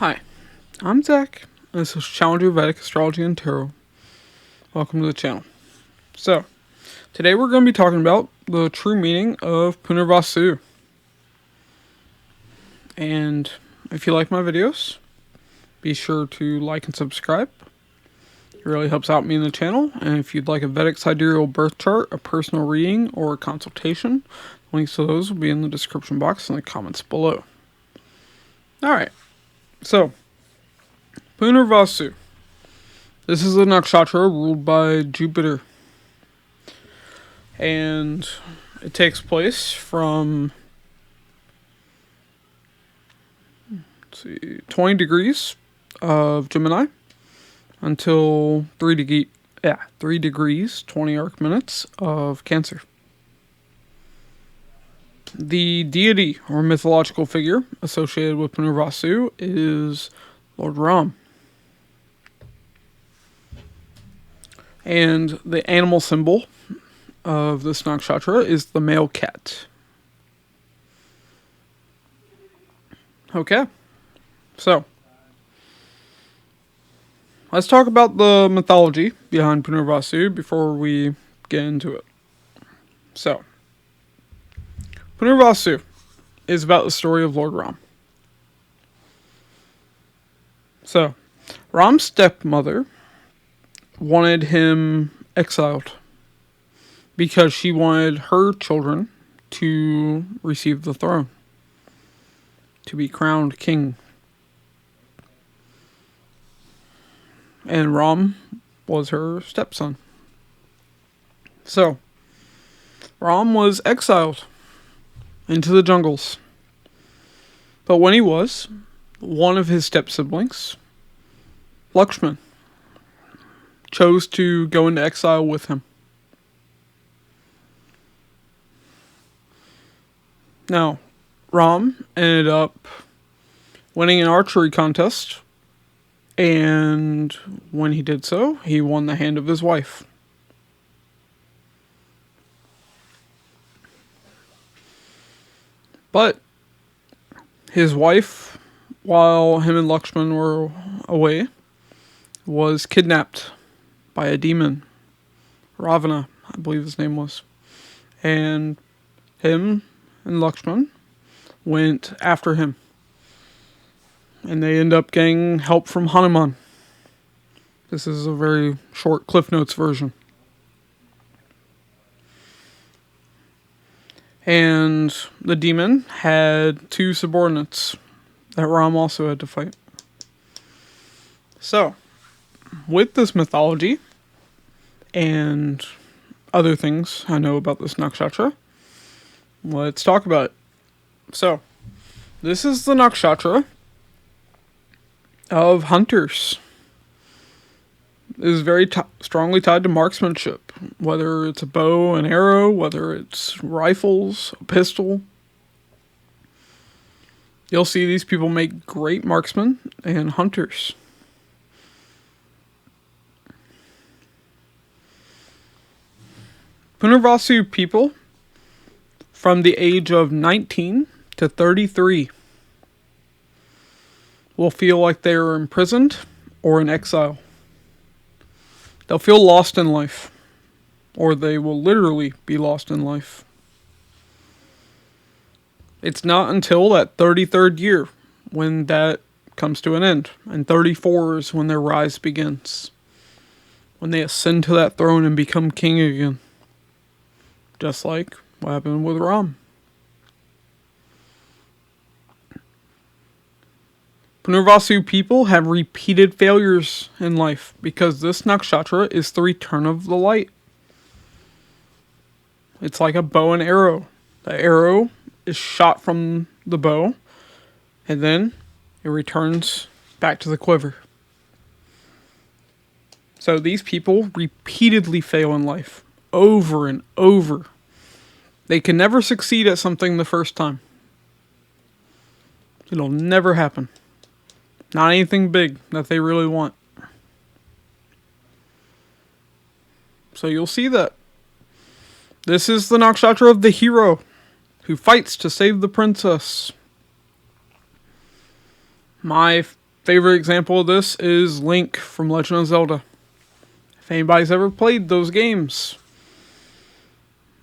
Hi, I'm Zach, and this is Challenger Vedic Astrology and Tarot. Welcome to the channel. So, today we're going to be talking about the true meaning of Punarvasu. And if you like my videos, be sure to like and subscribe. It really helps out me in the channel. And if you'd like a Vedic Sidereal birth chart, a personal reading, or a consultation, links to those will be in the description box and the comments below. Alright, so Punarvasu. This is a nakshatra ruled by Jupiter. And it takes place from 20 degrees of Gemini until 3 degrees 20 arc minutes of Cancer. The deity or mythological figure associated with Punarvasu is Lord Ram. And the animal symbol of this nakshatra is the male cat. Okay, so let's talk about the mythology behind Punarvasu before we get into it. So, Punarvasu is about the story of Lord Ram. So, Ram's stepmother wanted him exiled because she wanted her children to receive the throne, to be crowned king. And Ram was her stepson. So, Ram was exiled into the jungles. But when he was, one of his step-siblings, Lakshman, chose to go into exile with him. Now, Ram ended up winning an archery contest, and when he did so, he won the hand of his wife. But his wife, while him and Lakshman were away, was kidnapped by a demon, Ravana, I believe his name was. And him and Lakshman went after him. And they end up getting help from Hanuman. This is a very short Cliff Notes version. And the demon had two subordinates that Ram also had to fight. So, with this mythology and other things I know about this nakshatra, let's talk about it. So, this is the nakshatra of hunters. It is very strongly tied to marksmanship, whether it's a bow and arrow, whether it's rifles, a pistol. You'll see these people make great marksmen and hunters. Punarvasu people from the age of 19 to 33 will feel like they are imprisoned or in exile. They'll feel lost in life, or they will literally be lost in life. It's not until that 33rd year when that comes to an end, and 34 is when their rise begins, when they ascend to that throne and become king again. Just like what happened with Ram. Punarvasu people have repeated failures in life because this nakshatra is the return of the light. It's like a bow and arrow. The arrow is shot from the bow, and then it returns back to the quiver. So these people repeatedly fail in life, over and over. They can never succeed at something the first time. It'll never happen. Not anything big that they really want. So you'll see that this is the nakshatra of the hero who fights to save the princess. My favorite example of this is Link from Legend of Zelda. If anybody's ever played those games,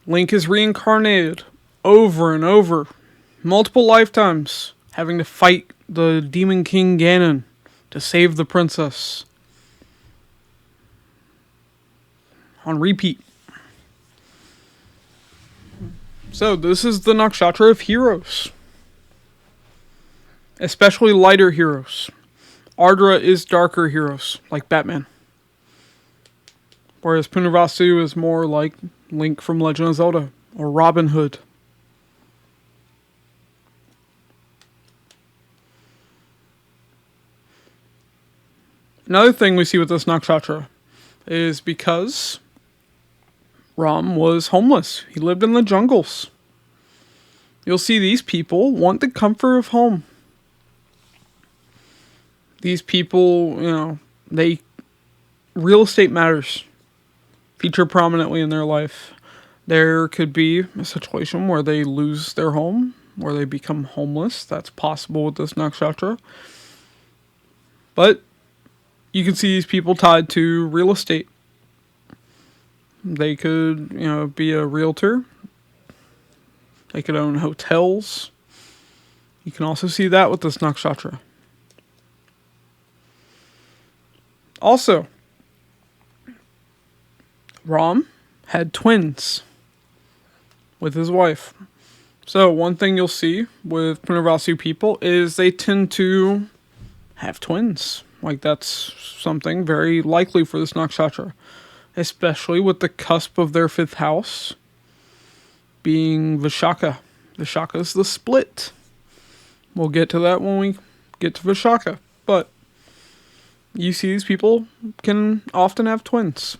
Link is reincarnated over and over, multiple lifetimes, having to fight the Demon King Ganon to save the princess. On repeat. So this is the nakshatra of heroes. Especially lighter heroes. Ardra is darker heroes, like Batman. Whereas Punarvasu is more like Link from Legend of Zelda, or Robin Hood. Another thing we see with this nakshatra is because Ram was homeless. He lived in the jungles. You'll see these people want the comfort of home. These people, real estate matters. Feature prominently in their life. There could be a situation where they lose their home, where they become homeless. That's possible with this nakshatra. But you can see these people tied to real estate. They could, be a realtor. They could own hotels. You can also see that with this nakshatra. Also, Ram had twins with his wife. So one thing you'll see with Punarvasu people is they tend to have twins. Like that's something very likely for this nakshatra. Especially with the cusp of their fifth house being Vishaka. Vishaka is the split. We'll get to that when we get to Vishaka. But you see these people can often have twins.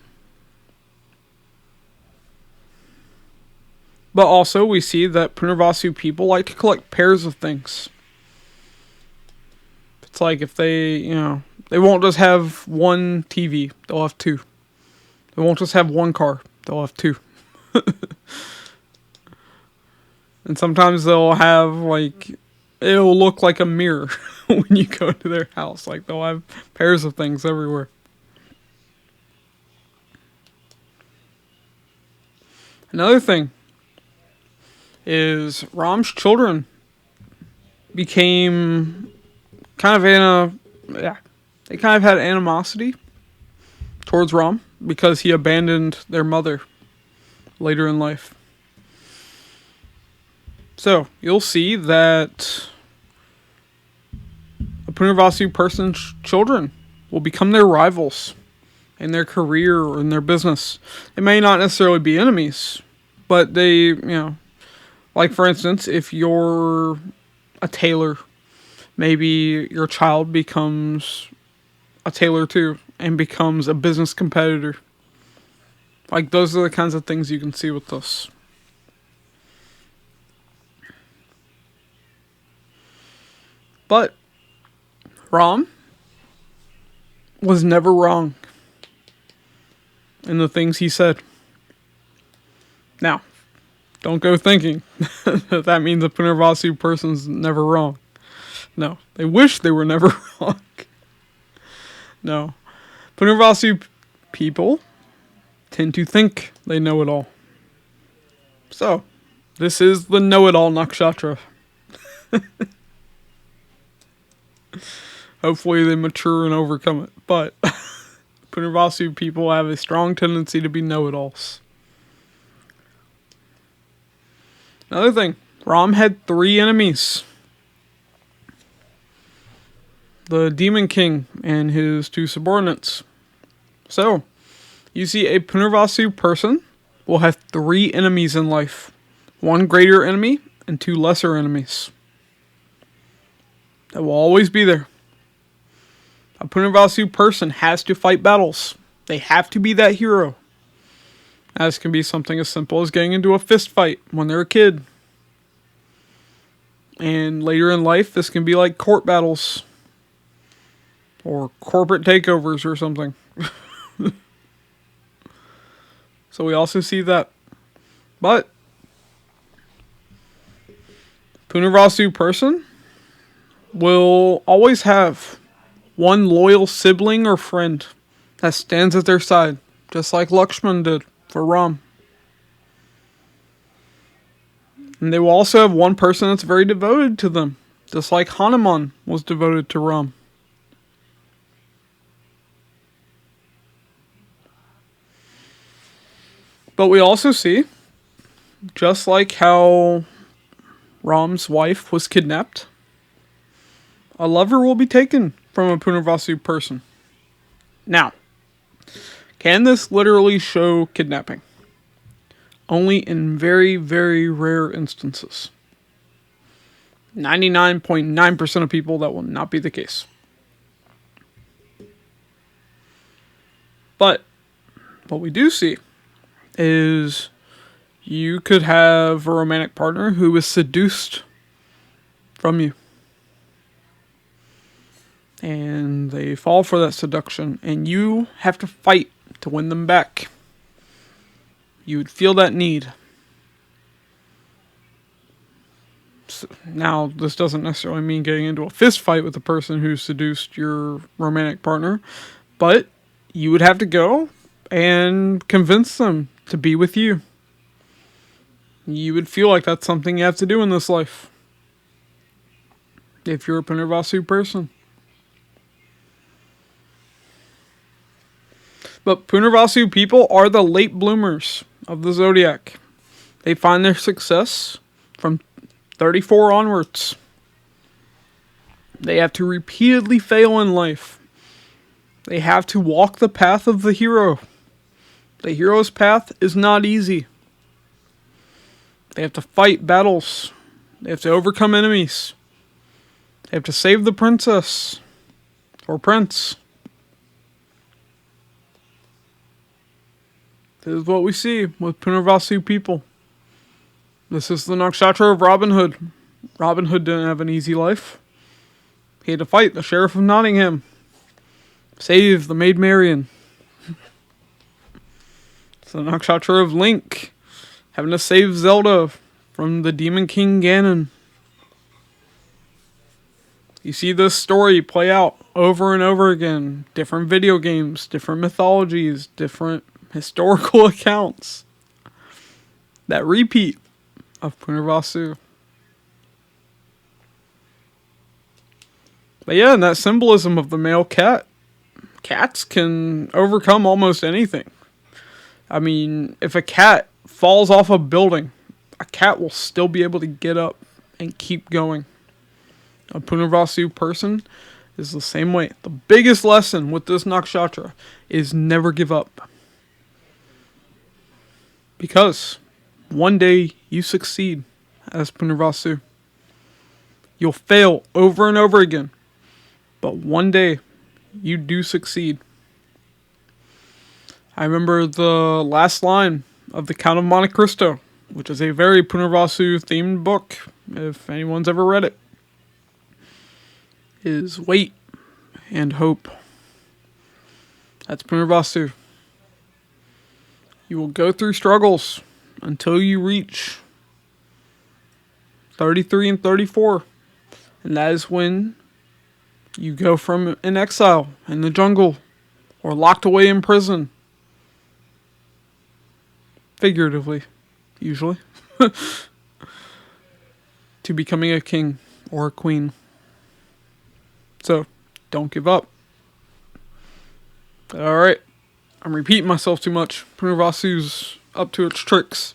But also we see that Punarvasu people like to collect pairs of things. It's like if they won't just have one TV, they'll have two. They won't just have one car, they'll have two. And sometimes they'll have, it'll look like a mirror when you go to their house. Like, they'll have pairs of things everywhere. Another thing is Ram's children became they kind of had animosity towards Ram because he abandoned their mother later in life. So, you'll see that a Punarvasu person's children will become their rivals in their career or in their business. They may not necessarily be enemies, but they, like for instance, if you're a tailor, maybe your child becomes a tailor too and becomes a business competitor. Like, those are the kinds of things you can see with this. But Ram was never wrong in the things he said. Now, don't go thinking that means a Punarvasu person's never wrong. No, they wish they were never wrong. No. Punarvasu people tend to think they know it all. So, this is the know-it-all nakshatra. Hopefully they mature and overcome it. But Punarvasu people have a strong tendency to be know-it-alls. Another thing, Ram had 3 enemies. The Demon King and his 2 subordinates. So, you see a Punarvasu person will have 3 enemies in life. 1 greater enemy and 2 lesser enemies. That will always be there. A Punarvasu person has to fight battles. They have to be that hero. This can be something as simple as getting into a fist fight when they're a kid. And later in life, this can be like court battles. Or corporate takeovers or something. So we also see that. But Punarvasu person will always have one loyal sibling or friend that stands at their side, just like Lakshman did for Ram. And they will also have one person that's very devoted to them, just like Hanuman was devoted to Ram. But we also see, just like how Ram's wife was kidnapped, a lover will be taken from a Punarvasu person. Now, can this literally show kidnapping? Only in very, very rare instances. 99.9% of people, that will not be the case. But what we do see is you could have a romantic partner who is seduced from you. And they fall for that seduction, and you have to fight to win them back. You would feel that need. So, now, this doesn't necessarily mean getting into a fist fight with the person who seduced your romantic partner, but you would have to go and convince them to be with you. You would feel like that's something you have to do in this life, if you're a Punarvasu person. But Punarvasu people are the late bloomers of the zodiac. They find their success from 34 onwards. They have to repeatedly fail in life. They have to walk the path of the hero. The hero's path is not easy. They have to fight battles. They have to overcome enemies. They have to save the princess or prince. This is what we see with Punarvasu people. This is the nakshatra of Robin Hood. Robin Hood didn't have an easy life. He had to fight the Sheriff of Nottingham. Save the Maid Marian. It's the nakshatra of Link, having to save Zelda from the Demon King Ganon. You see this story play out over and over again. Different video games, different mythologies, different historical accounts that repeat of Punarvasu. But yeah, and that symbolism of the male cat. Cats can overcome almost anything. I mean, if a cat falls off a building, a cat will still be able to get up and keep going. A Punarvasu person is the same way. The biggest lesson with this nakshatra is never give up. Because one day you succeed as Punarvasu. You'll fail over and over again. But one day you do succeed. I remember the last line of The Count of Monte Cristo, which is a very Punarvasu themed book, if anyone's ever read it, is wait and hope. That's Punarvasu. You will go through struggles until you reach 33 and 34. And that is when you go from in exile in the jungle or locked away in prison. Figuratively, usually. To becoming a king or a queen. So, don't give up. Alright. I'm repeating myself too much. Punarvasu's up to its tricks.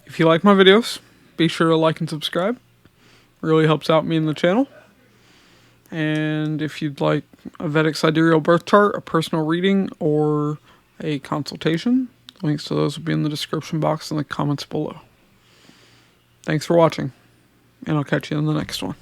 If you like my videos, be sure to like and subscribe. Really helps out me in the channel. And if you'd like a Vedic Sidereal birth chart, a personal reading, or a consultation, links to those will be in the description box and the comments below. Thanks for watching, and I'll catch you in the next one.